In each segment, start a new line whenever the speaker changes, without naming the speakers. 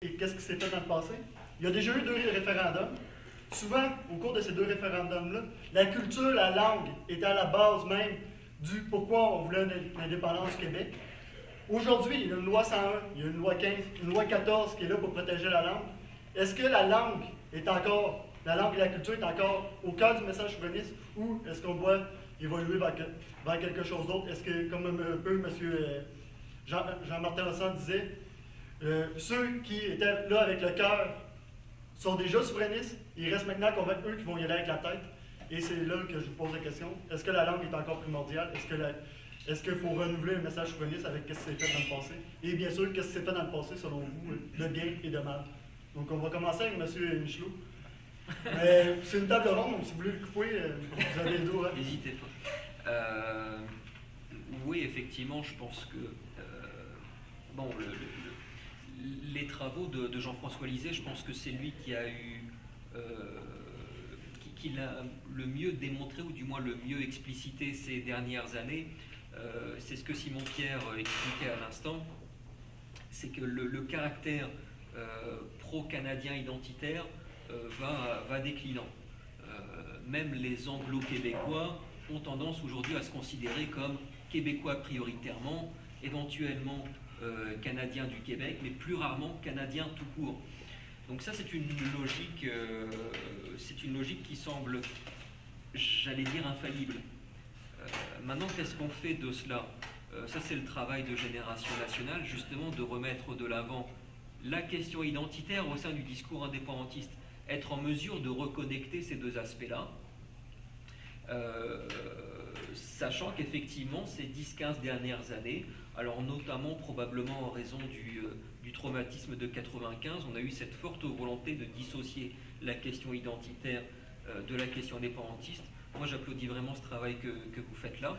et qu'est-ce qui s'est fait dans le passé. Il y a déjà eu 2 référendums. Souvent, au cours de ces 2 référendums-là, la culture, la langue était à la base même du pourquoi on voulait l'indépendance du Québec. Aujourd'hui, il y a une loi 101, il y a une loi 15, une loi 14 qui est là pour protéger la langue. Est-ce que la langue est encore, la langue et la culture est encore au cœur du message souverainiste ou est-ce qu'on doit évoluer vers quelque chose d'autre? Est-ce que, comme un peu M. Jean-Martin Lassan disait, ceux qui étaient là avec le cœur sont déjà souverainistes, il reste maintenant qu'on va être eux qui vont y aller avec la tête. Et c'est là que je vous pose la question. Est-ce que la langue est encore primordiale? Est-ce qu'il faut renouveler un message souverainiste avec ce qui s'est fait dans le passé? Et bien sûr, qu'est-ce qui s'est fait dans le passé, selon vous, de bien et de mal? Donc, on va commencer avec M. Michelot. C'est une table ronde, donc si vous voulez le couper, vous avez le dos. Hein?
N'hésitez pas. Oui, effectivement, je pense que bon, les travaux de Jean-François Lisée, je pense que c'est lui qui a eu qui l'a le mieux démontré, ou du moins le mieux explicité ces dernières années. C'est ce que Simon Pierre expliquait à l'instant, c'est que le caractère pro-canadien identitaire va déclinant. Même les anglo-québécois ont tendance aujourd'hui à se considérer comme québécois prioritairement, éventuellement canadiens du Québec, mais plus rarement canadiens tout court. Donc ça, c'est une logique qui semble, j'allais dire, infaillible. Maintenant, qu'est-ce qu'on fait de cela? Ça, c'est le travail de Génération Nationale, justement, de remettre de l'avant la question identitaire au sein du discours indépendantiste, être en mesure de reconnecter ces 2 aspects-là, sachant qu'effectivement, ces 10-15 dernières années, alors notamment probablement en raison du traumatisme de 95, on a eu cette forte volonté de dissocier la question identitaire de la question indépendantiste. Moi, j'applaudis vraiment ce travail que vous faites là.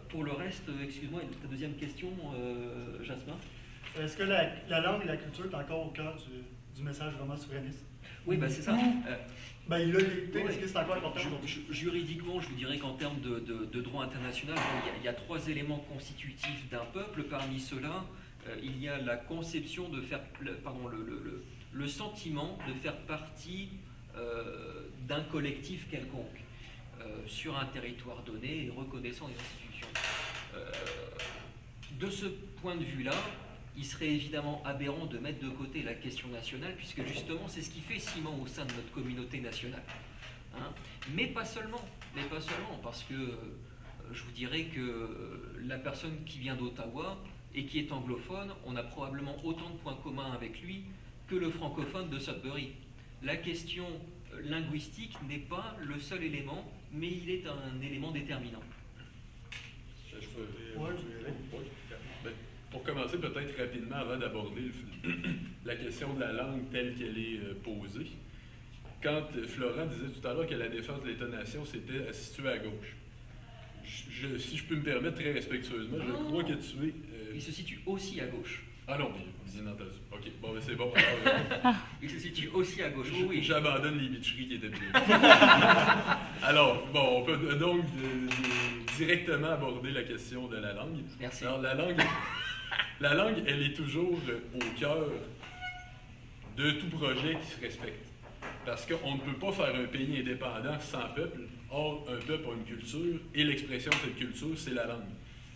Pour le reste, excuse-moi, ta deuxième question, Jasmin?
Est-ce que la langue et la culture est encore au cœur du message vraiment souverainiste?
Oui, bah, c'est ça.
Il l'a été. Est-ce que c'est encore important?
Juridiquement, je vous dirais qu'en termes de droit international, il y a 3 éléments constitutifs d'un peuple. Parmi ceux-là, il y a la conception de faire, le sentiment de faire partie d'un collectif quelconque sur un territoire donné et reconnaissant les institutions. De ce point de vue-là, il serait évidemment aberrant de mettre de côté la question nationale, puisque justement c'est ce qui fait ciment au sein de notre communauté nationale. Hein, mais pas seulement, parce que je vous dirais que la personne qui vient d'Ottawa et qui est anglophone, on a probablement autant de points communs avec lui que le francophone de Sudbury. La question linguistique n'est pas le seul élément, mais il est un élément déterminant.
Pour commencer peut-être rapidement, avant d'aborder la question de la langue telle qu'elle est posée, quand Florent disait tout à l'heure que la défense de l'État-nation c'était située à gauche, si je peux me permettre très respectueusement, je crois que tu es...
Il se situe aussi à gauche.
Ah non, bien entendu. Ok, bon, ben c'est bon.
Il se situe aussi à gauche, oui.
J'abandonne les bitcheries qui étaient bien. Alors, bon, on peut donc directement aborder la question de la langue.
Merci.
Alors, la langue, elle est toujours au cœur de tout projet qui se respecte. Parce qu'on ne peut pas faire un pays indépendant sans peuple. Or, un peuple a une culture, et l'expression de cette culture, c'est la langue.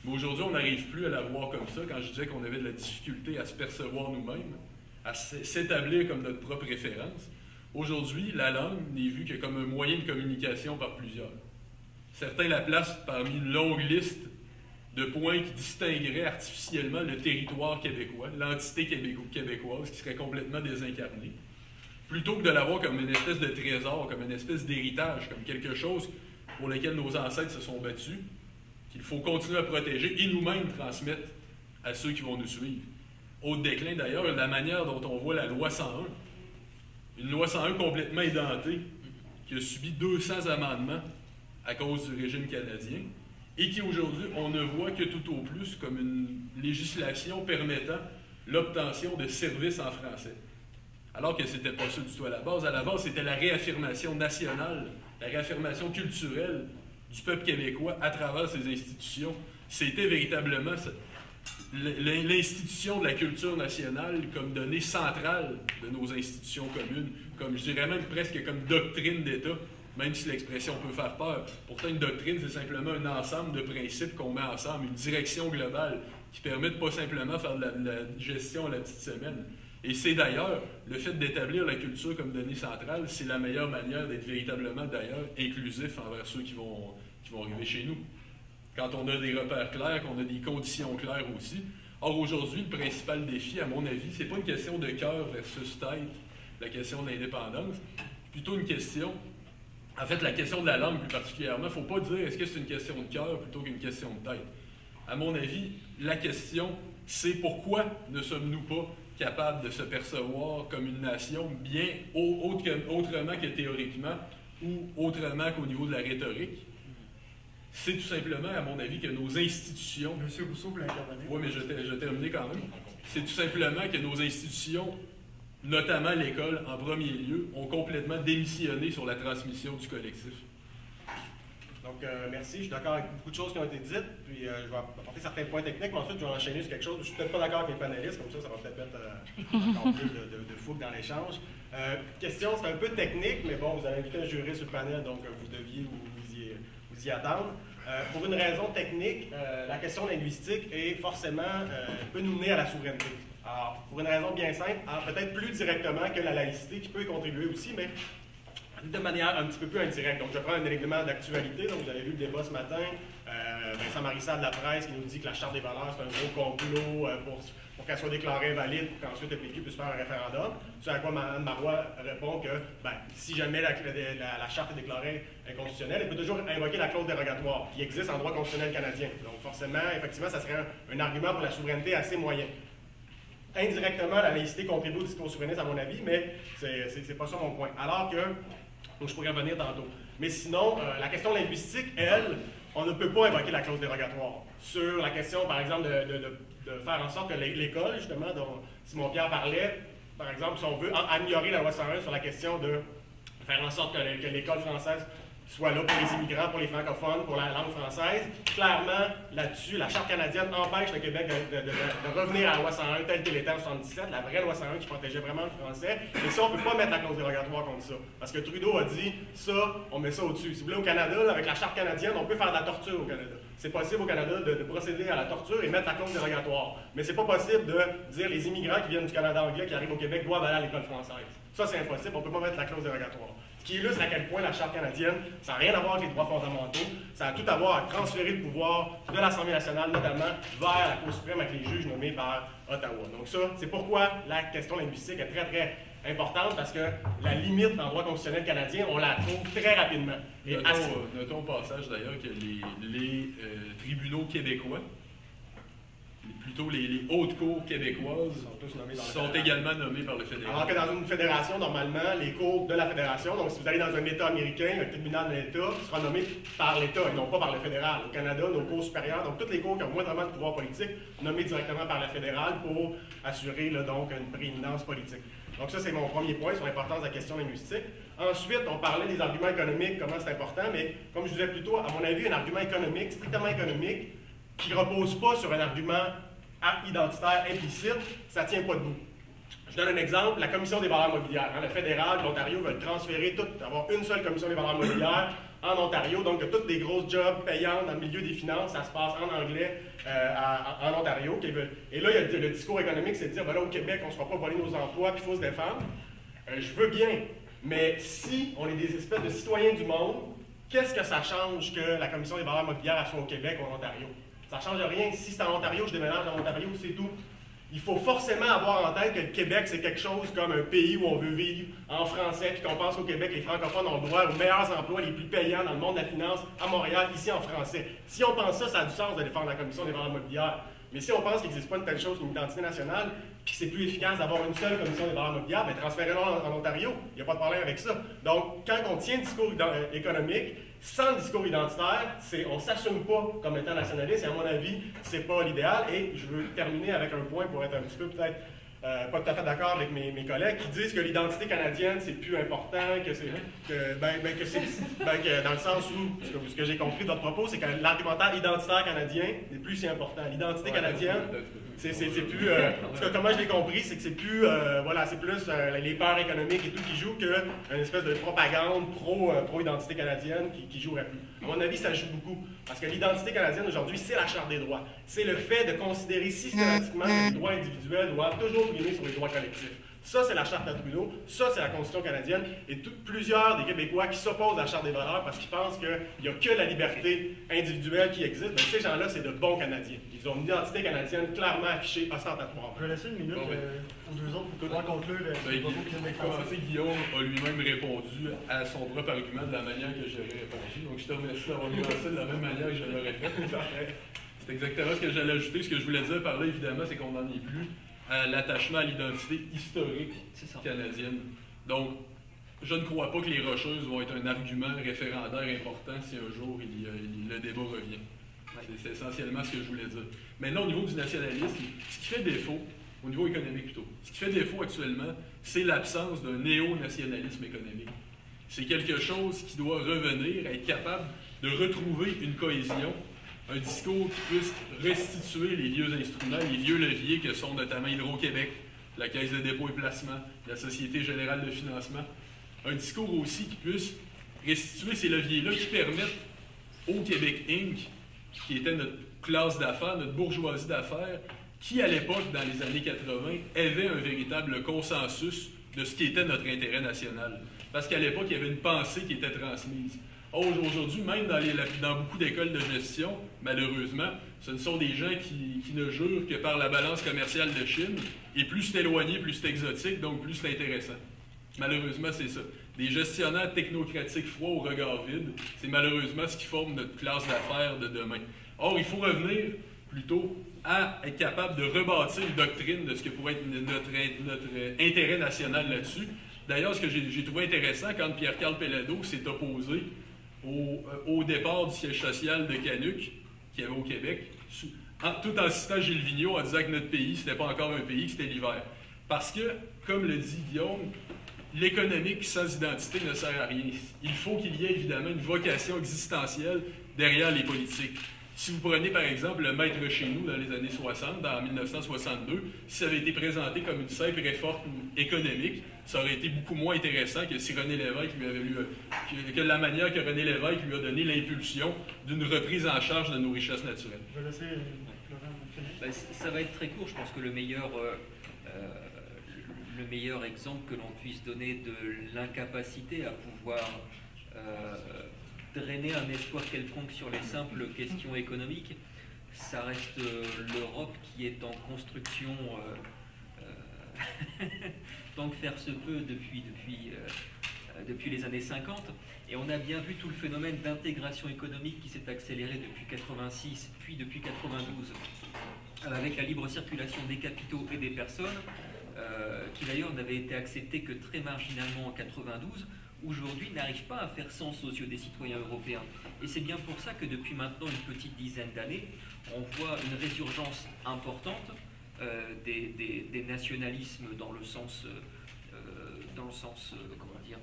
Mais aujourd'hui, on n'arrive plus à la voir comme ça. Quand je disais qu'on avait de la difficulté à se percevoir nous-mêmes, à s'établir comme notre propre référence, aujourd'hui, la langue n'est vue que comme un moyen de communication par plusieurs. Certains la placent parmi une longue liste de points qui distingueraient artificiellement le territoire québécois, l'entité québécoise qui serait complètement désincarnée, plutôt que de l'avoir comme une espèce de trésor, comme une espèce d'héritage, comme quelque chose pour lequel nos ancêtres se sont battus, qu'il faut continuer à protéger et nous-mêmes transmettre à ceux qui vont nous suivre. Au déclin d'ailleurs, la manière dont on voit la loi 101, une loi 101 complètement édentée, qui a subi 200 amendements à cause du régime canadien, et qui aujourd'hui, on ne voit que tout au plus comme une législation permettant l'obtention de services en français. Alors que ce n'était pas ça du tout à la base. À la base, c'était la réaffirmation nationale, la réaffirmation culturelle du peuple québécois à travers ses institutions. C'était véritablement l'institution de la culture nationale comme donnée centrale de nos institutions communes, comme je dirais même presque comme doctrine d'État, même si l'expression peut faire peur. Pourtant, une doctrine, c'est simplement un ensemble de principes qu'on met ensemble, une direction globale qui permet de pas simplement faire de la gestion à la petite semaine. Et c'est d'ailleurs, le fait d'établir la culture comme donnée centrale, c'est la meilleure manière d'être véritablement d'ailleurs inclusif envers ceux qui vont arriver chez nous. Quand on a des repères clairs, qu'on a des conditions claires aussi. Or, aujourd'hui, le principal défi, à mon avis, c'est pas une question de cœur versus tête, la question de l'indépendance, plutôt une question, en fait, la question de la langue plus particulièrement, il ne faut pas dire est-ce que c'est une question de cœur plutôt qu'une question de tête. À mon avis, la question, c'est pourquoi ne sommes-nous pas capables de se percevoir comme une nation bien autrement que théoriquement ou autrement qu'au niveau de la rhétorique. C'est tout simplement, à mon avis, que nos institutions...
Monsieur Rousseau voulait intervenir.
Oui, mais je terminais quand même. C'est tout simplement que nos institutions, notamment l'école en premier lieu, ont complètement démissionné sur la transmission du collectif.
Donc, merci. Je suis d'accord avec beaucoup de choses qui ont été dites. Puis, je vais apporter certains points techniques, mais ensuite, je vais enchaîner sur quelque chose. Je suis peut-être pas d'accord avec les panélistes, comme ça va peut-être mettre encore plus de fougue dans l'échange. Question, c'est un peu technique, mais bon, vous avez invité un jury sur le panel, donc vous deviez vous y attendre. Pour une raison technique, la question linguistique est forcément peut nous mener à la souveraineté. Alors, pour une raison bien simple, peut-être plus directement que la laïcité, qui peut y contribuer aussi, mais de manière un petit peu plus indirecte. Donc, je prends un élément d'actualité. Donc, vous avez vu le débat ce matin. Vincent Marissal de la presse qui nous dit que la Charte des valeurs, c'est un gros complot pour qu'elle soit déclarée valide pour qu'ensuite le PQ puisse faire un référendum. Ce à quoi Mme Marois répond que si jamais la Charte est déclarée inconstitutionnelle, elle peut toujours invoquer la clause dérogatoire qui existe en droit constitutionnel canadien. Donc, forcément, effectivement, ça serait un argument pour la souveraineté assez moyen. Indirectement, la laïcité contribue au discours souverainiste, à mon avis, mais c'est pas ça mon point. Alors que, donc je pourrais revenir tantôt. Mais sinon, la question linguistique, elle, on ne peut pas invoquer la clause dérogatoire. Sur la question, par exemple, de faire en sorte que l'école, justement, dont Simon-Pierre parlait, par exemple, si on veut améliorer la loi 101 sur la question de faire en sorte que l'école française soit là pour les immigrants, pour les francophones, pour la langue française. Clairement, là-dessus, la Charte canadienne empêche le Québec de revenir à la loi 101 telle qu'elle était en 1977, la vraie loi 101 qui protégeait vraiment le français. Et ça, on ne peut pas mettre la clause dérogatoire contre ça. Parce que Trudeau a dit, ça, on met ça au-dessus. Si vous voulez, au Canada, là, avec la Charte canadienne, on peut faire de la torture au Canada. C'est possible au Canada de procéder à la torture et mettre la clause dérogatoire. Mais c'est pas possible de dire les immigrants qui viennent du Canada anglais, qui arrivent au Québec, doivent aller à l'école française. Ça, c'est impossible. On ne peut pas mettre la clause dérogatoire. Ce qui illustre à quel point la Charte canadienne, ça n'a rien à voir avec les droits fondamentaux, ça a tout à voir à transférer le pouvoir de l'Assemblée nationale, notamment, vers la Cour suprême avec les juges nommés par Ottawa. Donc ça, c'est pourquoi la question linguistique est très, très importante, parce que la limite dans le droit constitutionnel canadien, on la trouve très rapidement. Et
notons au passage, d'ailleurs, que les tribunaux québécois, plutôt les hautes cours québécoises, sont également nommées par le fédéral.
Alors que dans une fédération, normalement, les cours de la fédération, donc si vous allez dans un État américain, un tribunal de l'État sera nommé par l'État et non pas par le fédéral. Au Canada, nos cours supérieurs, donc toutes les cours qui ont moindrement de pouvoir politique, nommés directement par la fédérale pour assurer là, donc une prééminence politique. Donc ça, c'est mon premier point sur l'importance de la question linguistique. Ensuite, on parlait des arguments économiques, comment c'est important, mais comme je disais plus tôt, à mon avis, un argument économique, strictement économique, qui ne repose pas sur un argument identitaire implicite, ça ne tient pas debout. Je donne un exemple, la Commission des valeurs mobilières. Le fédéral, l'Ontario veut transférer avoir une seule Commission des valeurs mobilières en Ontario, donc toutes des grosses jobs payantes dans le milieu des finances, ça se passe en anglais en Ontario. Et là, il y a le discours économique, c'est de dire, là, au Québec, on ne se fera pas voler nos emplois, puis il faut se défendre. Je veux bien, mais si on est des espèces de citoyens du monde, qu'est-ce que ça change que la Commission des valeurs mobilières soit au Québec ou en Ontario? Ça ne change rien. Si c'est en Ontario, je déménage en Ontario, c'est tout. Il faut forcément avoir en tête que le Québec, c'est quelque chose comme un pays où on veut vivre en français, puis qu'on pense qu'au Québec, les francophones ont droit aux meilleurs emplois, les plus payants dans le monde de la finance, à Montréal, ici en français. Si on pense ça, ça a du sens de défendre la Commission des valeurs mobilières. Mais si on pense qu'il n'existe pas une telle chose qu'une identité nationale, puis que c'est plus efficace d'avoir une seule commission des valeurs mobilières, bien transférez-le en Ontario. Il n'y a pas de problème avec ça. Donc, quand on tient le discours économique, sans le discours identitaire, on ne s'assume pas comme étant nationaliste, et à mon avis, ce n'est pas l'idéal. Et je veux terminer avec un point pour être un petit peu peut-être pas tout à fait d'accord avec mes collègues qui disent que l'identité canadienne, c'est plus important, que c'est. Que dans le sens où, ce que j'ai compris de votre propos, c'est que l'argumentaire identitaire canadien n'est plus si important. L'identité canadienne, c'est plus. En tout cas, comment je l'ai compris, c'est que c'est plus. Voilà, c'est plus les peurs économiques et tout qui jouent qu'une espèce de propagande pro-identité canadienne qui jouerait plus. À mon avis, ça joue beaucoup. Parce que l'identité canadienne aujourd'hui, c'est la Charte des droits. C'est le fait de considérer systématiquement que les droits individuels doivent toujours primer sur les droits collectifs. Ça, c'est la Charte à Trudeau, ça, c'est la Constitution canadienne, et plusieurs des Québécois qui s'opposent à la Charte des valeurs parce qu'ils pensent qu'il n'y a que la liberté individuelle qui existe, mais ces gens-là, c'est de bons Canadiens. Ils ont une identité canadienne clairement affichée, ostentatoire.
Je vais laisser une minute aux deux autres pour pouvoir conclure le propos québécois.
Guillaume a lui-même répondu à son propre argument de la manière que j'aurais répondu, donc je te remercie d'avoir nuancé de la même manière que je l'aurais fait. C'est exactement ce que j'allais ajouter. Ce que je voulais dire par là, évidemment, c'est qu'on n'en est plus à l'attachement à l'identité historique canadienne. Donc, je ne crois pas que les Rocheuses vont être un argument référendaire important si un jour le débat revient. C'est essentiellement ce que je voulais dire. Maintenant, au niveau du nationalisme, ce qui fait défaut, au niveau économique plutôt, ce qui fait défaut actuellement, c'est l'absence d'un néo-nationalisme économique. C'est quelque chose qui doit revenir, être capable de retrouver une cohésion, un discours qui puisse restituer les vieux instruments, les vieux leviers que sont notamment Hydro-Québec, la Caisse de dépôt et placement, la Société générale de financement. Un discours aussi qui puisse restituer ces leviers-là qui permettent au Québec Inc., qui était notre classe d'affaires, notre bourgeoisie d'affaires, qui à l'époque, dans les années 80, avait un véritable consensus de ce qui était notre intérêt national. Parce qu'à l'époque, il y avait une pensée qui était transmise. Aujourd'hui, même dans beaucoup d'écoles de gestion, malheureusement, ce ne sont des gens qui ne jurent que par la balance commerciale de Chine, et plus c'est éloigné, plus c'est exotique, donc plus c'est intéressant. Malheureusement, c'est ça. Des gestionnaires technocratiques froids au regard vide, c'est malheureusement ce qui forme notre classe d'affaires de demain. Or, il faut revenir plutôt à être capable de rebâtir une doctrine de ce que pourrait être notre intérêt national là-dessus. D'ailleurs, ce que j'ai trouvé intéressant, quand Pierre-Carl Péladeau s'est opposé au départ du siège social de Canuck, qu'il y avait au Québec, tout en citant Gilles Vigneault en disant que notre pays, c'était pas encore un pays, que c'était l'hiver. Parce que, comme le dit Guillaume, l'économique sans identité ne sert à rien. Il faut qu'il y ait évidemment une vocation existentielle derrière les politiques. Si vous prenez par exemple le Maître chez nous dans les années 60, en 1962, si ça avait été présenté comme une simple réforme économique, ça aurait été beaucoup moins intéressant que si René Lévesque lui avait que la manière que René Lévesque lui a donné l'impulsion d'une reprise en charge de nos richesses naturelles.
Je vais laisser Florent finir.
Ça va être très court. Je pense que le meilleur exemple que l'on puisse donner de l'incapacité à pouvoir drainer un espoir quelconque sur les simples questions économiques, ça reste l'Europe qui est en construction tant que faire se peut depuis les années 50. Et on a bien vu tout le phénomène d'intégration économique qui s'est accéléré depuis 86, puis depuis 92, avec la libre circulation des capitaux et des personnes, qui d'ailleurs n'avait été acceptée que très marginalement en 92, aujourd'hui n'arrive pas à faire sens aux yeux des citoyens européens. Et c'est bien pour ça que depuis maintenant une petite dizaine d'années, on voit une résurgence importante des nationalismes dans le sens comment dire,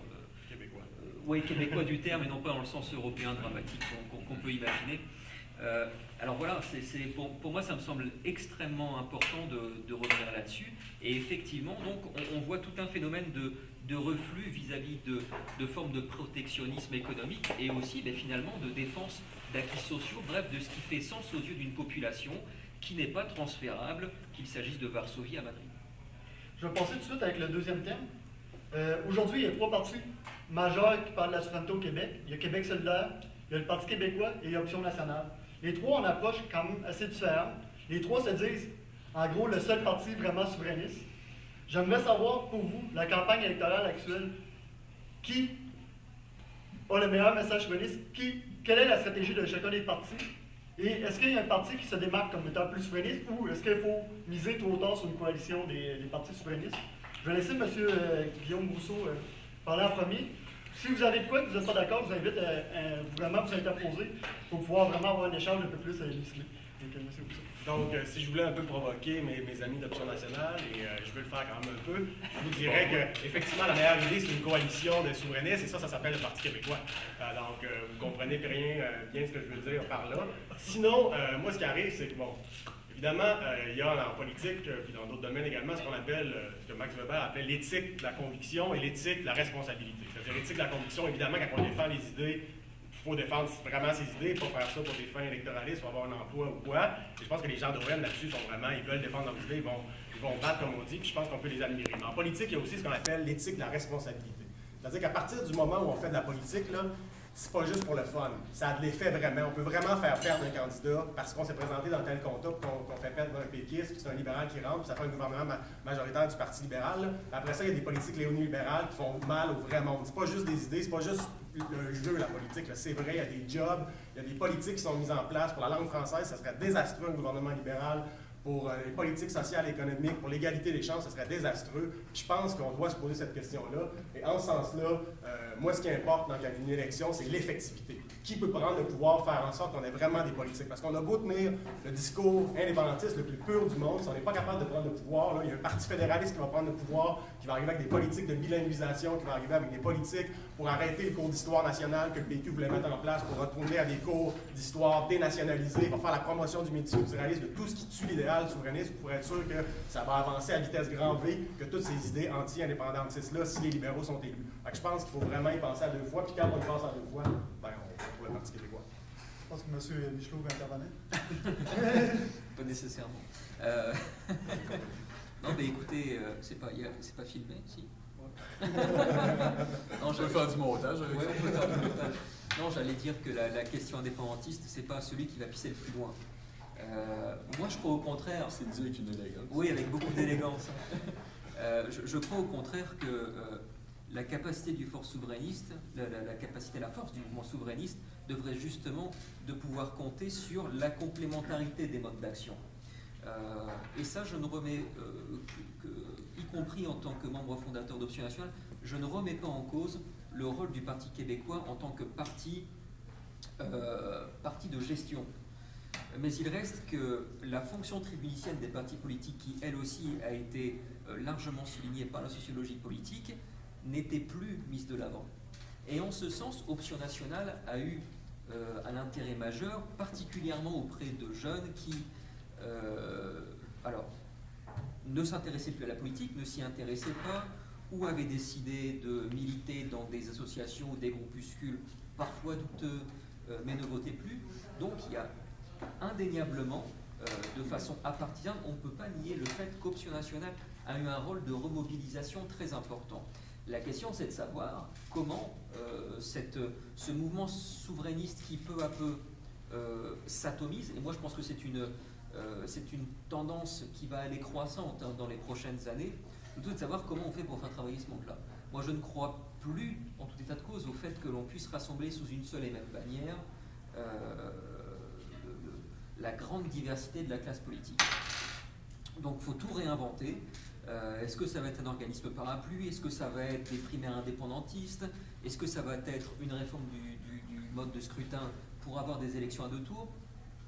Québécois.
Oui, québécois du terme, et non pas dans le sens européen dramatique qu'on peut imaginer. Alors voilà, pour moi, ça me semble extrêmement important de revenir là-dessus. Et effectivement, donc, on voit tout un phénomène de reflux vis-à-vis de formes de protectionnisme économique et aussi finalement de défense d'acquis sociaux, bref, de ce qui fait sens aux yeux d'une population qui n'est pas transférable, qu'il s'agisse de Varsovie à Madrid.
Je vais passer tout de suite avec le deuxième thème. Aujourd'hui, il y a trois partis majeurs qui parlent de la souveraineté au Québec. Il y a Québec solidaire, il y a le Parti québécois et il y a Option nationale. Les trois ont une approche quand même assez différente. Les trois se disent, en gros, le seul parti vraiment souverainiste. J'aimerais savoir, pour vous, la campagne électorale actuelle, qui a le meilleur message souverainiste, quelle est la stratégie de chacun des partis, et est-ce qu'il y a un parti qui se démarque comme étant plus souverainiste, ou est-ce qu'il faut miser tôt ou tard sur une coalition des partis souverainistes? Je vais laisser M. Guillaume Rousseau parler en premier. Si vous avez de quoi que vous n'êtes pas d'accord, je vous invite à vraiment vous interposer pour pouvoir vraiment avoir un échange un peu plus musclé.
Donc, si je voulais un peu provoquer mes amis d'Option nationale, et je veux le faire quand même un peu, je vous dirais qu'effectivement, la meilleure idée, c'est une coalition de souverainistes, et ça s'appelle le Parti québécois. Donc, vous comprenez bien ce que je veux dire par là. Sinon, moi, ce qui arrive, c'est que, bon, évidemment, il y a en politique, puis dans d'autres domaines également, ce qu'on appelle, ce que Max Weber appelait l'éthique de la conviction et l'éthique de la responsabilité. C'est-à-dire l'éthique de la conviction, évidemment, quand on défend les idées, il faut défendre vraiment ses idées, pas faire ça pour des fins électoralistes ou avoir un emploi ou quoi. Et je pense que les gens d'OM là-dessus sont vraiment, ils veulent défendre leurs idées, ils vont battre comme on dit, puis je pense qu'on peut les admirer. Mais en politique, il y a aussi ce qu'on appelle l'éthique de la responsabilité. C'est-à-dire qu'à partir du moment où on fait de la politique, là, c'est pas juste pour le fun. Ça a de l'effet vraiment. On peut vraiment faire perdre un candidat parce qu'on s'est présenté dans tel contexte qu'on fait perdre un péquiste, puis c'est un libéral qui rentre, puis ça fait un gouvernement majoritaire du Parti libéral. Là. Après ça, il y a des politiques néolibérales qui font mal au vrai monde. C'est pas juste des idées, c'est pas juste le jeu, la politique. C'est vrai, il y a des jobs, il y a des politiques qui sont mises en place. Pour la langue française, ça serait désastreux un gouvernement libéral. Pour les politiques sociales et économiques, pour l'égalité des chances, ce serait désastreux. Puis je pense qu'on doit se poser cette question-là. Et en ce sens-là, moi, ce qui importe dans une élection, c'est l'effectivité. Qui peut prendre le pouvoir, faire en sorte qu'on ait vraiment des politiques? Parce qu'on a beau tenir le discours indépendantiste le plus pur du monde, si on n'est pas capable de prendre le pouvoir, là, il y a un parti fédéraliste qui va prendre le pouvoir, qui va arriver avec des politiques de bilinguisation, qui va arriver avec des politiques pour arrêter les cours d'histoire nationale que le PQ voulait mettre en place, pour retourner à des cours d'histoire dénationalisés, pour faire la promotion du multiculturalisme, de tout ce qui tue l'idéal souverainiste, pour être sûr que ça va avancer à vitesse grand V, que toutes ces idées anti-indépendantistes-là, si les libéraux sont élus. Fait que je pense qu'il faut vraiment y penser à deux fois, puis quand on y pense à deux fois, ben, on trouve le Parti québécois.
Je pense que M. Michelot va intervenir.
Pas nécessairement. Non, mais écoutez, c'est pas filmé, si.
Non, je vais faire du montage.
Ouais, on peut faire du montage. Non, j'allais dire que la question indépendantiste, c'est pas celui qui va pisser le plus loin. Moi, je crois au contraire.
C'est dit avec une élégance.
Oui, avec beaucoup d'élégance. Je crois au contraire que la capacité du force souverainiste, la force du mouvement souverainiste devrait justement de pouvoir compter sur la complémentarité des modes d'action. Et ça, je ne remets, y compris en tant que membre fondateur d'Option nationale, je ne remets pas en cause le rôle du Parti québécois en tant que parti de gestion. Mais il reste que la fonction tribunicienne des partis politiques, qui elle aussi a été largement soulignée par la sociologie politique, n'était plus mise de l'avant. Et en ce sens, Option nationale a eu un intérêt majeur, particulièrement auprès de jeunes qui, alors, ne s'intéressaient plus à la politique, ne s'y intéressaient pas, ou avaient décidé de militer dans des associations ou des groupuscules parfois douteux, mais ne votaient plus. Donc il y a indéniablement, de façon apartisane, on ne peut pas nier le fait qu'Option nationale a eu un rôle de remobilisation très important. La question, c'est de savoir comment ce mouvement souverainiste qui peu à peu s'atomise, et moi je pense que c'est une tendance qui va aller croissante dans les prochaines années, plutôt de savoir comment on fait pour faire travailler ce monde-là. Moi je ne crois plus, en tout état de cause, au fait que l'on puisse rassembler sous une seule et même bannière la grande diversité de la classe politique. Donc il faut tout réinventer. Est-ce que ça va être un organisme parapluie? Est-ce que ça va être des primaires indépendantistes? Est-ce que ça va être une réforme du mode de scrutin pour avoir des élections à 2 tours?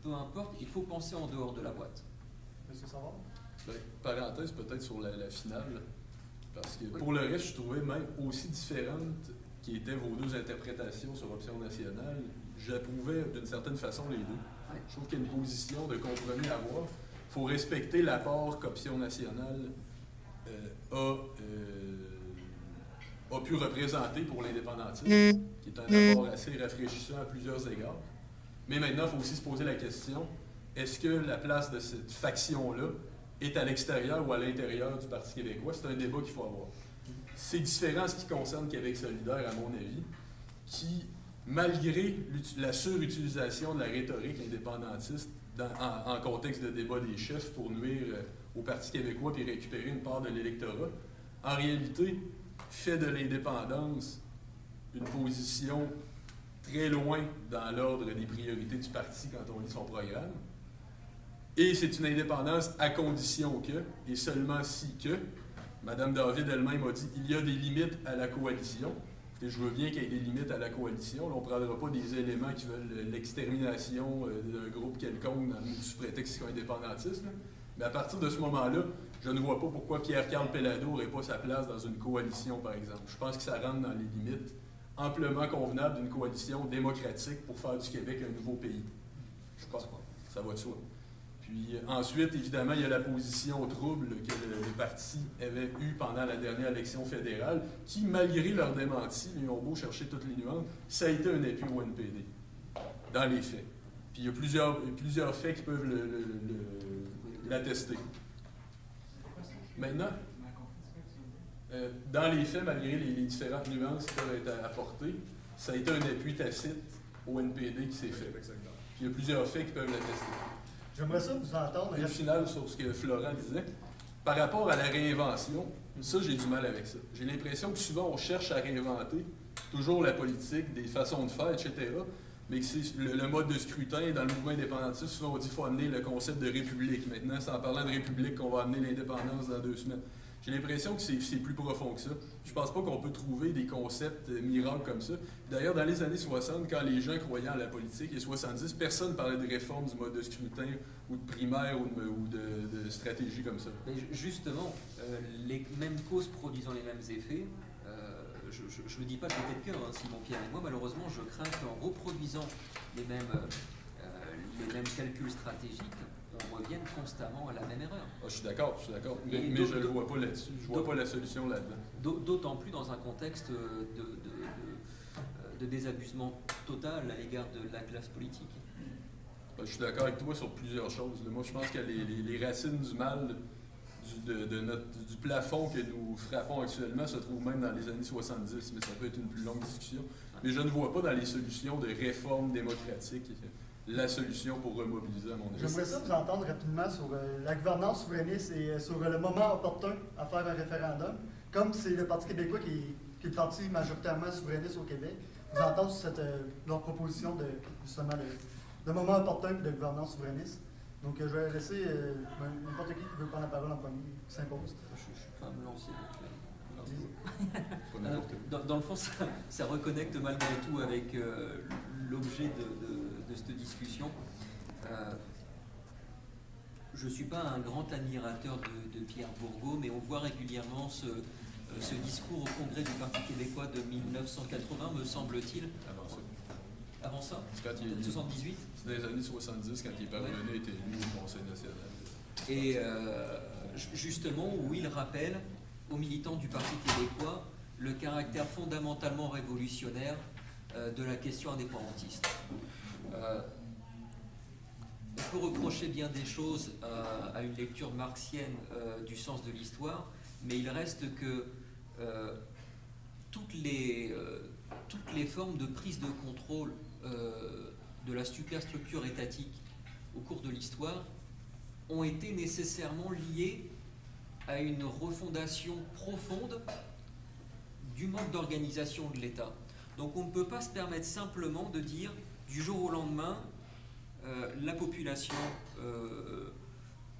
Peu importe, il faut penser en dehors de la boîte.
Monsieur Savard?
Parenthèse peut-être sur la finale, parce que pour le reste, je trouvais même aussi différente qui étaient vos deux interprétations sur Option nationale. J'approuvais d'une certaine façon les deux. Je trouve qu'il y a une position de compromis à avoir. Il faut respecter l'apport qu'Option nationale a pu représenter pour l'indépendantisme, qui est un apport assez rafraîchissant à plusieurs égards. Mais maintenant, il faut aussi se poser la question, est-ce que la place de cette faction-là est à l'extérieur ou à l'intérieur du Parti québécois? C'est un débat qu'il faut avoir. C'est différent en ce qui concerne Québec solidaire, à mon avis, qui, malgré la surutilisation de la rhétorique indépendantiste en contexte de débat des chefs pour nuire au Parti québécois et récupérer une part de l'électorat, en réalité, fait de l'indépendance une position très loin dans l'ordre des priorités du parti quand on lit son programme. Et c'est une indépendance à condition que, et seulement si que, Mme David elle-même a dit il y a des limites à la coalition. Il je veux bien qu'il y ait des limites à la coalition. Là, on ne prendra pas des éléments qui veulent l'extermination d'un groupe quelconque sous prétexte qu'ils sont indépendantistes. Là. Mais à partir de ce moment-là, je ne vois pas pourquoi Pierre-Carl Péladeau n'aurait pas sa place dans une coalition, par exemple. Je pense que ça rentre dans les limites amplement convenables d'une coalition démocratique pour faire du Québec un nouveau pays. Je pense pas. Ça va de soi. Puis ensuite, évidemment, il y a la position trouble que le parti avait eue pendant la dernière élection fédérale, qui, malgré leur démenti, ils ont beau chercher toutes les nuances, ça a été un appui au NPD, dans les faits. Puis il y a plusieurs faits qui peuvent l'attester. Maintenant, dans les faits, malgré les différentes nuances qui peuvent être apportées, ça a été un appui tacite au NPD qui s'est fait. Puis il y a plusieurs faits qui peuvent l'attester.
J'aimerais ça vous entendre.
Et au final, sur ce que Florent disait, par rapport à la réinvention, ça, j'ai du mal avec ça. J'ai l'impression que souvent, on cherche à réinventer toujours la politique, des façons de faire, etc., mais que c'est le mode de scrutin dans le mouvement indépendantiste, souvent on dit qu'il faut amener le concept de république. Maintenant, c'est en parlant de république qu'on va amener l'indépendance dans 2 semaines. J'ai l'impression que c'est plus profond que ça. Je pense pas qu'on peut trouver des concepts miracles comme ça. D'ailleurs, dans les années 60, quand les gens croyaient à la politique, et 70, personne ne parlait de réforme du mode de scrutin ou de primaire ou de stratégie comme ça.
Mais justement, les mêmes causes produisant les mêmes effets, je ne dis pas que peut-être que Simon Pierre et moi, malheureusement, je crains qu'en reproduisant les mêmes calculs stratégiques, on revienne constamment à la même erreur.
Je suis d'accord. Mais je ne le vois pas là-dessus. Je ne vois pas la solution là-dedans.
D'autant plus dans un contexte de désabusement total à l'égard de la classe politique.
Je suis d'accord avec toi sur plusieurs choses. Moi, je pense que les racines du mal, du plafond que nous frappons actuellement, se trouvent même dans les années 70, mais ça peut être une plus longue discussion. Mais je ne vois pas dans les solutions de réforme démocratique la solution pour remobiliser, à mon avis.
J'aimerais ça vous entendre rapidement sur la gouvernance souverainiste et sur le moment opportun à faire un référendum. Comme c'est le Parti québécois qui est le parti majoritairement souverainiste au Québec, vous entendre sur leur proposition de, justement, de moment opportun de gouvernance souverainiste. Donc, je vais laisser n'importe qui veut prendre la parole en premier, qui s'impose.
Je suis pas à me lancer. Dans le fond, ça reconnecte malgré tout avec l'objet de cette discussion. Je ne suis pas un grand admirateur de Pierre Bourgault, mais on voit régulièrement ce discours au Congrès du Parti québécois de 1980, me semble-t-il. Avant ça 78.
C'est dans les années 70, quand il est parvenu, il était élu au Conseil national.
Et justement, où il rappelle aux militants du Parti québécois le caractère fondamentalement révolutionnaire de la question indépendantiste. On peut reprocher bien des choses à une lecture marxienne du sens de l'histoire, mais il reste que toutes les formes de prise de contrôle de la superstructure étatique au cours de l'histoire ont été nécessairement liées à une refondation profonde du mode d'organisation de l'État. Donc on ne peut pas se permettre simplement de dire du jour au lendemain la population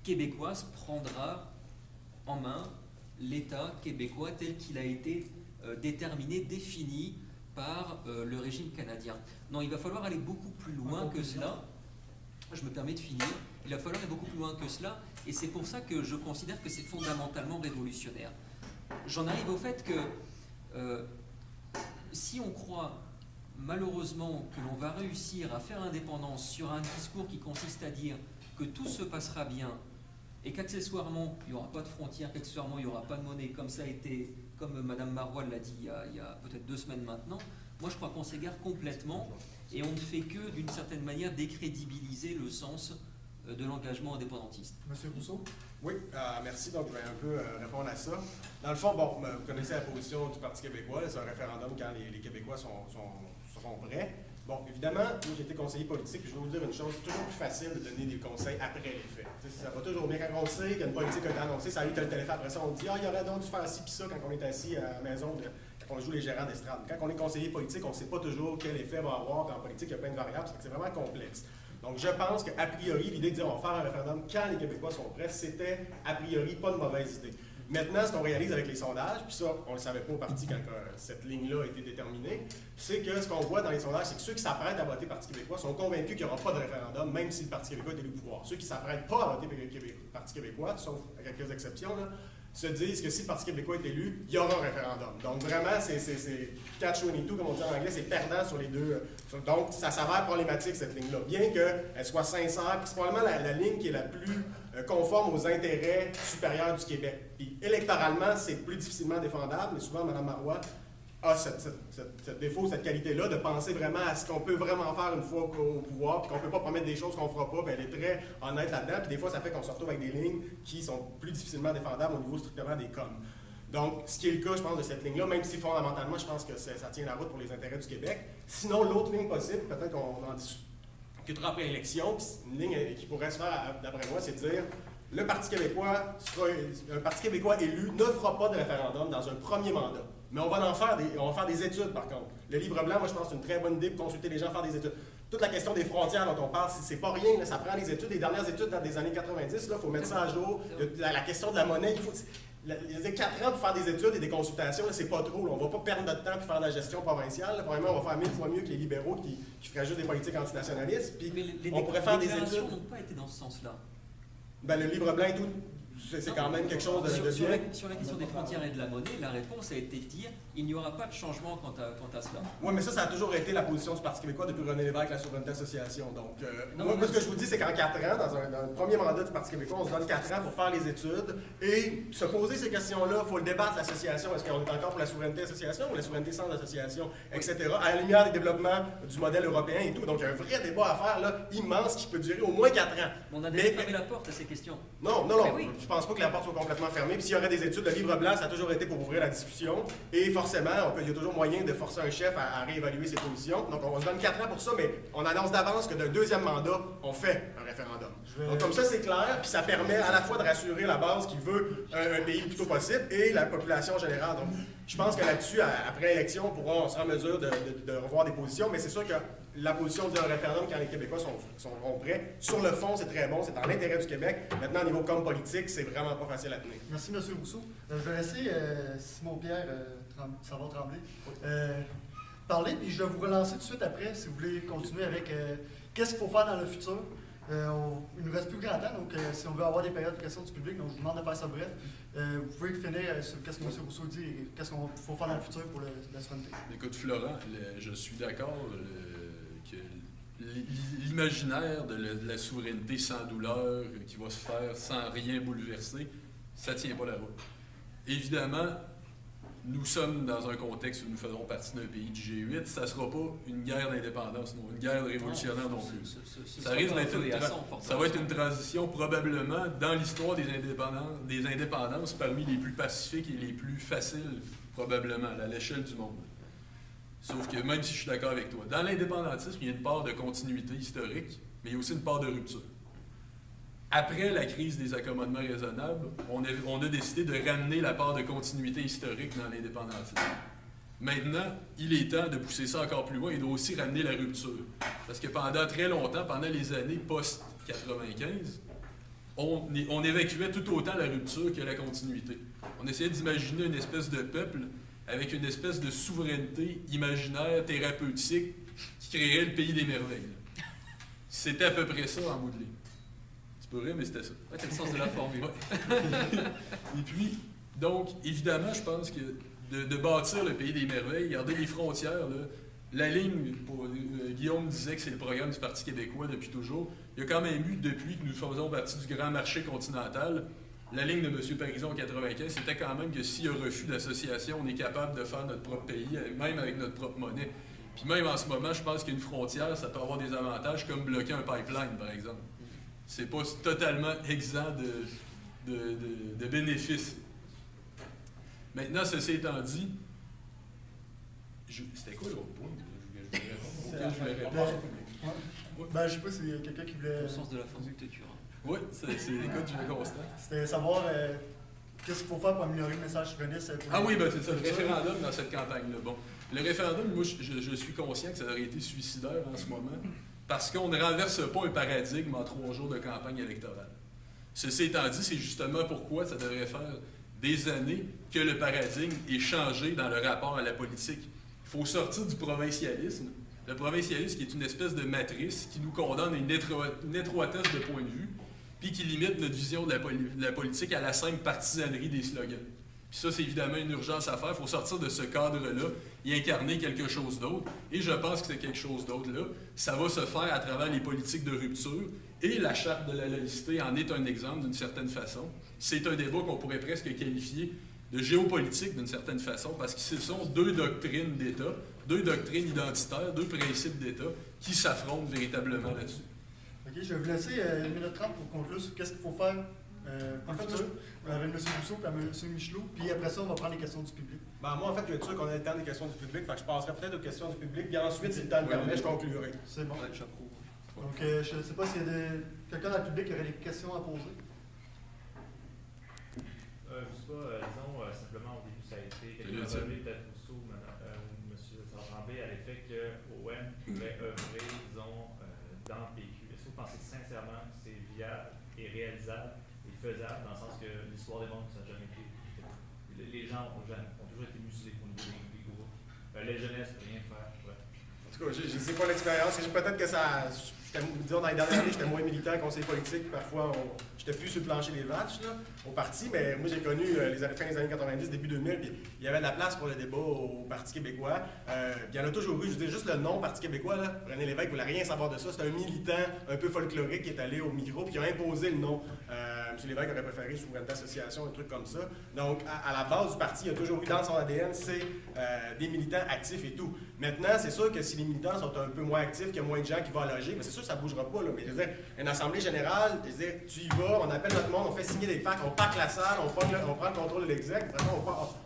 québécoise prendra en main l'État québécois tel qu'il a été déterminé, défini par le régime canadien. Non, il va falloir aller beaucoup plus loin que cela. Je me permets de finir. Il va falloir aller beaucoup plus loin que cela, et c'est pour ça que je considère que c'est fondamentalement révolutionnaire. J'en arrive au fait que si on croit malheureusement que l'on va réussir à faire l'indépendance sur un discours qui consiste à dire que tout se passera bien et qu'accessoirement il n'y aura pas de frontières, qu'accessoirement il n'y aura pas de monnaie, comme ça a été, comme Mme Marois l'a dit il y a peut-être 2 semaines maintenant, moi je crois qu'on s'égare complètement et on ne fait que d'une certaine manière décrédibiliser le sens de l'engagement indépendantiste.
Monsieur Rousseau?
Oui, merci. Donc, je vais un peu répondre à ça. Dans le fond, bon, vous connaissez la position du Parti québécois. C'est un référendum quand les Québécois seront prêts. Bon, évidemment, moi, j'ai été conseiller politique. Je vais vous dire une chose, c'est toujours plus facile de donner des conseils après les faits. Ça va toujours bien quand on sait qu'il y a une politique qui a été annoncée, ça a eu tel effet. Après ça, on dit, il y aurait donc dû faire ci puis ça quand on est assis à la maison, quand on joue les gérants d'estrade. Quand on est conseiller politique, on ne sait pas toujours quel effet va avoir. En politique, il y a plein de variables, c'est vraiment complexe. Donc, je pense qu'a priori, l'idée de dire on va faire un référendum quand les Québécois sont prêts, c'était a priori pas une mauvaise idée. Maintenant, ce qu'on réalise avec les sondages, puis ça, on ne le savait pas au parti quand cette ligne-là a été déterminée, c'est que ce qu'on voit dans les sondages, c'est que ceux qui s'apprêtent à voter Parti québécois sont convaincus qu'il n'y aura pas de référendum, même si le Parti québécois est élu au pouvoir. Ceux qui ne s'apprêtent pas à voter Parti québécois, sauf à quelques exceptions, là, se disent que si le Parti québécois est élu, il y aura un référendum. Donc vraiment, c'est catch-22, comme on dit en anglais, c'est perdant sur les deux. Donc ça s'avère problématique, cette ligne-là. Bien qu'elle soit sincère, puis c'est probablement la ligne qui est la plus conforme aux intérêts supérieurs du Québec. Puis électoralement, c'est plus difficilement défendable, mais souvent, Mme Marois a ce défaut, cette qualité-là, de penser vraiment à ce qu'on peut vraiment faire une fois au pouvoir, puis qu'on ne peut pas promettre des choses qu'on ne fera pas, bien, elle est très honnête là-dedans, puis des fois, ça fait qu'on se retrouve avec des lignes qui sont plus difficilement défendables au niveau strictement des coms. Donc, ce qui est le cas, je pense, de cette ligne-là, même si fondamentalement, je pense que ça tient la route pour les intérêts du Québec. Sinon, l'autre ligne possible, peut-être qu'on en discutera après l'élection, puis une ligne qui pourrait se faire, d'après moi, c'est de dire le Parti québécois un Parti québécois élu ne fera pas de référendum dans un premier mandat. Mais on va faire des études, par contre. Le livre blanc, moi, je pense que c'est une très bonne idée pour consulter les gens, faire des études. Toute la question des frontières dont on parle, c'est pas rien, là, ça prend les études, les dernières études dans les années 90, il faut mettre ça à jour. La question de la monnaie, il y a 4 ans pour faire des études et des consultations, c'est pas trop. Là. On ne va pas perdre notre temps pour faire de la gestion provinciale. Là. Probablement, on va faire 1000 fois mieux que les libéraux qui feraient juste des politiques antinationalistes. Puis on pourrait faire des études.
N'ont pas été dans ce sens-là.
Ben, le livre blanc et tout, c'est quand même quelque chose de bien.
Sur la question des frontières et de la monnaie, la réponse a été de dire il n'y aura pas de changement quant à cela.
Oui, mais ça a toujours été la position du Parti québécois depuis René Lévesque, la Souveraineté Association. Donc, moi, ce que je vous dis, c'est qu'en 4 ans, dans le premier mandat du Parti québécois, on se donne 4 ans pour faire les études et se poser ces questions-là. Il faut le débattre, l'association. Est-ce qu'on est encore pour la Souveraineté Association ou la Souveraineté sans association, etc., à la lumière des développements du modèle européen et tout. Donc, il y a un vrai débat à faire, là, immense, qui peut durer au moins 4 ans.
On a déjà fermé la porte à ces questions.
Non, oui. Je pense pas que la porte soit complètement fermée. Puis s'il y aurait des études, le livre blanc, ça a toujours été pour ouvrir la discussion. Et forcément, il y a toujours moyen de forcer un chef à réévaluer ses positions. Donc on se donne 4 ans pour ça, mais on annonce d'avance que d'un deuxième mandat, on fait un référendum. Donc comme ça, c'est clair, puis ça permet à la fois de rassurer la base qui veut un pays le plus tôt possible et la population générale. Donc je pense que là-dessus, après l'élection, on sera en mesure de revoir des positions, mais c'est sûr que la position d'un référendum, quand les Québécois sont prêts, sur le fond, c'est très bon, c'est dans l'intérêt du Québec. Maintenant, au niveau comme politique, c'est vraiment pas facile à tenir.
Merci, M. Rousseau. Je vais laisser Simon-Pierre Tremblay parler, puis je vais vous relancer tout de suite après, si vous voulez continuer avec qu'est-ce qu'il faut faire dans le futur. Il ne nous reste plus grand temps, donc si on veut avoir des périodes de questions du public, donc je vous demande de faire ça bref. Vous pouvez finir sur qu'est-ce que M. Rousseau dit et qu'est-ce qu'il faut faire dans le futur pour la souveraineté.
Écoute, Florent, je suis d'accord que l'imaginaire de la souveraineté sans douleur, qui va se faire sans rien bouleverser, ça ne tient pas la route. Évidemment, nous sommes dans un contexte où nous faisons partie d'un pays du G8. Ça ne sera pas une guerre d'indépendance, non, une guerre révolutionnaire non plus. Ça risque d'être ça va être une transition probablement dans l'histoire des indépendances parmi les plus pacifiques et les plus faciles, probablement, à l'échelle du monde. Sauf que même si je suis d'accord avec toi, dans l'indépendantisme, il y a une part de continuité historique, mais il y a aussi une part de rupture. Après la crise des accommodements raisonnables, on a décidé de ramener la part de continuité historique dans l'indépendantisme. Maintenant, il est temps de pousser ça encore plus loin et de aussi ramener la rupture. Parce que pendant très longtemps, pendant les années post-95, on évacuait tout autant la rupture que la continuité. On essayait d'imaginer une espèce de peuple avec une espèce de souveraineté imaginaire, thérapeutique, qui créerait le pays des merveilles. C'était à peu près ça en bout de ligne. Tu peux rire, mais c'était ça.
Ouais, c'est le sens de la formule.
Et puis, donc, évidemment, je pense que de bâtir le pays des merveilles, garder les frontières, là, la ligne, Guillaume disait que c'est le programme du Parti québécois depuis toujours. Il y a quand même eu, depuis que nous faisons partie du grand marché continental, la ligne de M. Parizeau en 1995, c'était quand même que s'il y a refus d'association, on est capable de faire notre propre pays, même avec notre propre monnaie. Puis même en ce moment, je pense qu'une frontière, ça peut avoir des avantages comme bloquer un pipeline, par exemple. C'est pas totalement exempt de bénéfices. Maintenant, ceci étant dit, c'était quoi l'autre point? Je voulais répondre.
Ben, je sais pas s'il y a quelqu'un qui voulait...
Au sens de la formule de Turin.
Oui, écoute, je vais constat.
C'était savoir qu'est-ce qu'il faut faire pour améliorer le message souverainiste.
Ah oui, ben c'est ça, le référendum dans cette campagne-là. Bon, le référendum, moi, je suis conscient que ça aurait été suicidaire en ce moment, parce qu'on ne renverse pas un paradigme en 3 jours de campagne électorale. Ceci étant dit, c'est justement pourquoi ça devrait faire des années que le paradigme est changé dans le rapport à la politique. Il faut sortir du provincialisme. Le provincialisme qui est une espèce de matrice qui nous condamne à une étroitesse de point de vue, puis qui limite notre vision de la politique à la simple partisanerie des slogans. Puis ça, c'est évidemment une urgence à faire. Il faut sortir de ce cadre-là et incarner quelque chose d'autre. Et je pense que c'est quelque chose d'autre-là. Ça va se faire à travers les politiques de rupture. Et la charte de la laïcité en est un exemple d'une certaine façon. C'est un débat qu'on pourrait presque qualifier de géopolitique d'une certaine façon, parce que ce sont deux doctrines d'État, deux doctrines identitaires, deux principes d'État qui s'affrontent véritablement là-dessus.
OK, je vais vous laisser 1 minute 30 pour conclure sur qu'est-ce qu'il faut faire pour le futur, avec M. Rousseau et M. Michelot, puis après ça, on va prendre les questions du public.
Ben, moi, en fait, je vais être sûr qu'on a le temps des questions du public, fait que je passerai peut-être aux questions du public, puis ensuite, si le temps le permet, je conclurai.
C'est bon.
Ouais, j'approuve.
Donc, je ne sais pas s'il y a quelqu'un dans le public qui aurait des questions à poser.
Je ne sais pas, disons, simplement au début, ça a été quelqu'un a relevé peut-être Rousseau ou M. Tremblay à l'effet que OM pourrait œuvrer, disons, dans le PQ. Est-ce que vous pensez sincèrement que c'est viable et réalisable et faisable, dans le sens que l'histoire démontre que ça n'a jamais été. Les gens ont toujours été muselés au niveau des groupes. Les jeunesses, rien faire. Ouais.
En tout cas, je ne sais pas l'expérience. Peut-être que ça. Disons, dans les dernières années, j'étais moins militant conseiller politique. Parfois, j'étais plus sur le plancher des vaches là, au parti, mais moi, j'ai connu fin des années 90, début 2000, puis il y avait de la place pour le débat au Parti québécois. Il y en a toujours eu. Je veux dire, juste le nom Parti québécois, là, René Lévesque ne voulait rien savoir de ça. C'est un militant un peu folklorique qui est allé au micro, puis qui a imposé le nom. M. Lévesque aurait préféré souveraineté association, un truc comme ça. Donc, à la base du parti, il y a toujours eu dans son ADN, c'est des militants actifs et tout. Maintenant, c'est sûr que si les militants sont un peu moins actifs, qu'il y a moins de gens qui vont loger, mais c'est sûr que ça ne bougera pas. Là. Mais je veux dire, une assemblée générale, je veux dire, tu y vas, on appelle notre monde, on fait signer des packs, on pack la salle, on prend le contrôle de l'exec,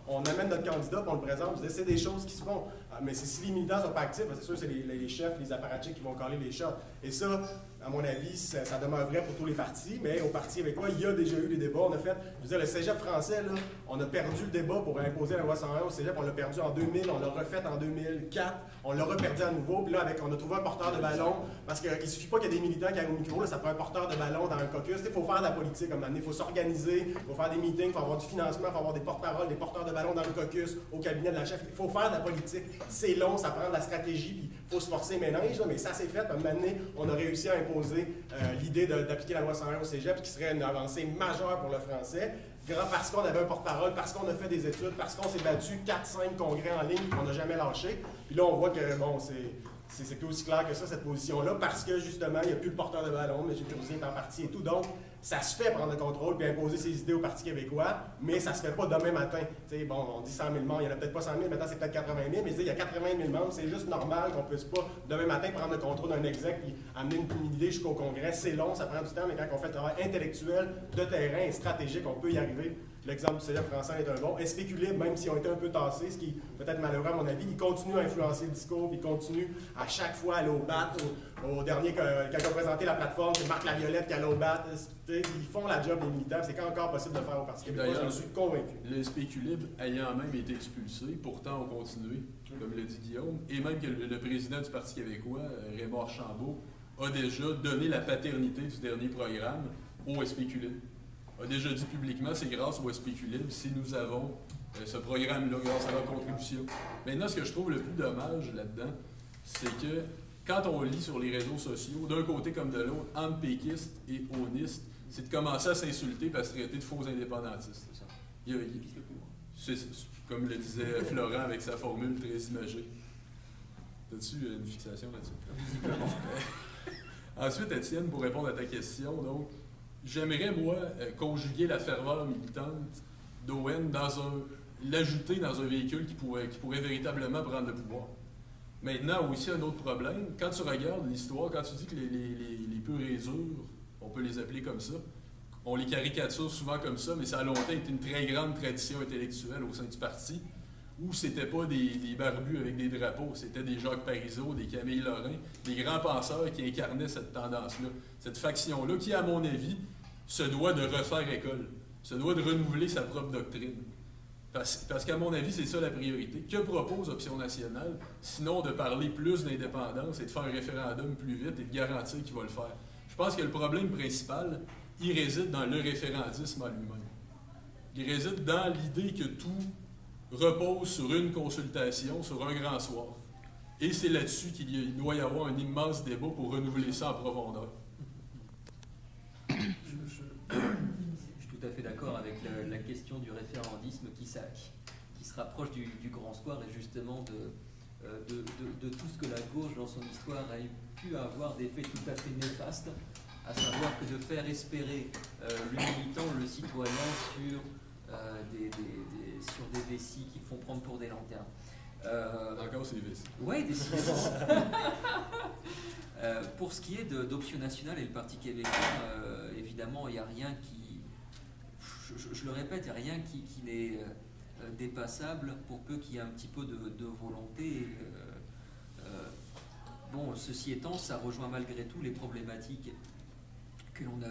on amène notre candidat, puis on le présente. Je veux dire, c'est des choses qui se font. Mais si les militants ne sont pas actifs, c'est sûr que c'est les chefs, les apparatchiks qui vont caler les shots. Et ça, à mon avis, ça demeure vrai pour tous les partis, mais au Parti québécois, il y a déjà eu des débats. On a fait, je veux dire, le cégep français, là, on a perdu le débat pour imposer la loi 101 au cégep, on l'a perdu en 2000, on l'a refait en 2004, on l'a reperdu à nouveau, puis là, on a trouvé un porteur de ballon, parce qu'il ne suffit pas qu'il y ait des militants qui aillent au micro, là, ça prend un porteur de ballon dans un caucus. Il faut faire de la politique comme année, il faut s'organiser, il faut faire des meetings, il faut avoir du financement, il faut avoir des porte-paroles, des porteurs de ballon dans le caucus, au cabinet de la chef. Il faut faire de la politique. C'est long, ça prend de la stratégie, puis il faut se forcer ménage, là, mais ça s'est fait. À un moment donné, on a réussi à imposer l'idée d'appliquer la loi 101 au cégep, qui serait une avancée majeure pour le français, parce qu'on avait un porte-parole, parce qu'on a fait des études, parce qu'on s'est battu 4-5 congrès en ligne, qu'on n'a jamais lâché. Puis là, on voit que, bon, c'est plus aussi clair que ça, cette position-là, parce que, justement, il n'y a plus le porteur de ballon, M. Curzi est en partie et tout. Donc, ça se fait prendre le contrôle puis imposer ses idées au Parti québécois, mais ça se fait pas demain matin. T'sais, bon, on dit 100 000 membres, il n'y en a peut-être pas 100 000, maintenant c'est peut-être 80 000, mais il y a 80 000 membres, c'est juste normal qu'on ne puisse pas demain matin prendre le contrôle d'un exec et amener une idée jusqu'au Congrès. C'est long, ça prend du temps, mais quand on fait le travail intellectuel, de terrain et stratégique, on peut y arriver. L'exemple du cégep français est un bon. SPQ Libre, même s'ils ont été un peu tassés, ce qui est peut-être malheureux à mon avis, ils continuent à influencer le discours, puis ils continuent à chaque fois aller au bat. Au dernier, quand ils ont présenté la plateforme, c'est Marc Laviolette qui allait au bat. Ils font la job des militants, c'est encore possible de faire au Parti québécois, j'en suis convaincu.
Le SPQ Libre ayant même été expulsé, pourtant on continué, comme l'a dit Guillaume, et même que le président du Parti québécois, Raymond Archambault, a déjà donné la paternité du dernier programme au SPQ Libre. A déjà dit publiquement, c'est grâce au SPQ Libre si nous avons ce programme-là, grâce à leur contribution. Maintenant, ce que je trouve le plus dommage là-dedans, c'est que quand on lit sur les réseaux sociaux, d'un côté comme de l'autre, entre péquistes et onistes, c'est de commencer à s'insulter et à se traiter de faux indépendantistes. C'est comme le disait Florent avec sa formule très imagée. As-tu une fixation là-dessus? Ensuite, Étienne, pour répondre à ta question, donc, j'aimerais, moi, conjuguer la ferveur militante d'ON l'ajouter dans un véhicule qui pourrait véritablement prendre le pouvoir. Maintenant, aussi un autre problème, quand tu regardes l'histoire, quand tu dis que les purs et durs, on peut les appeler comme ça, on les caricature souvent comme ça, mais ça a longtemps été une très grande tradition intellectuelle au sein du parti, où c'était pas des barbus avec des drapeaux, c'était des Jacques Parizeau, des Camille Lorrain, des grands penseurs qui incarnaient cette tendance-là, cette faction-là, qui, à mon avis, se doit de refaire école, se doit de renouveler sa propre doctrine. Parce qu'à mon avis, c'est ça la priorité. Que propose Option nationale, sinon de parler plus d'indépendance et de faire un référendum plus vite et de garantir qu'il va le faire? Je pense que le problème principal, il réside dans le référendisme en lui-même. il réside dans l'idée que tout repose sur une consultation, sur un grand soir. Et c'est là-dessus qu'il doit y avoir un immense débat pour renouveler ça en profondeur.
Je suis tout à fait d'accord avec la question du référendisme qui se rapproche du grand square et justement de tout ce que la gauche dans son histoire a pu avoir d'effets tout à fait néfastes, à savoir que de faire espérer le militant, le citoyen sur sur des vessies qui font prendre pour des lanternes.
Encore c'est vessies.
Oui, des vessies. Pour ce qui est d'Option Nationale et le Parti québécois, évidemment, il n'y a rien qui... Je le répète, il n'y a rien qui n'est dépassable pour peu qu'il y ait un petit peu de volonté. Bon, ceci étant, ça rejoint malgré tout les problématiques que l'on a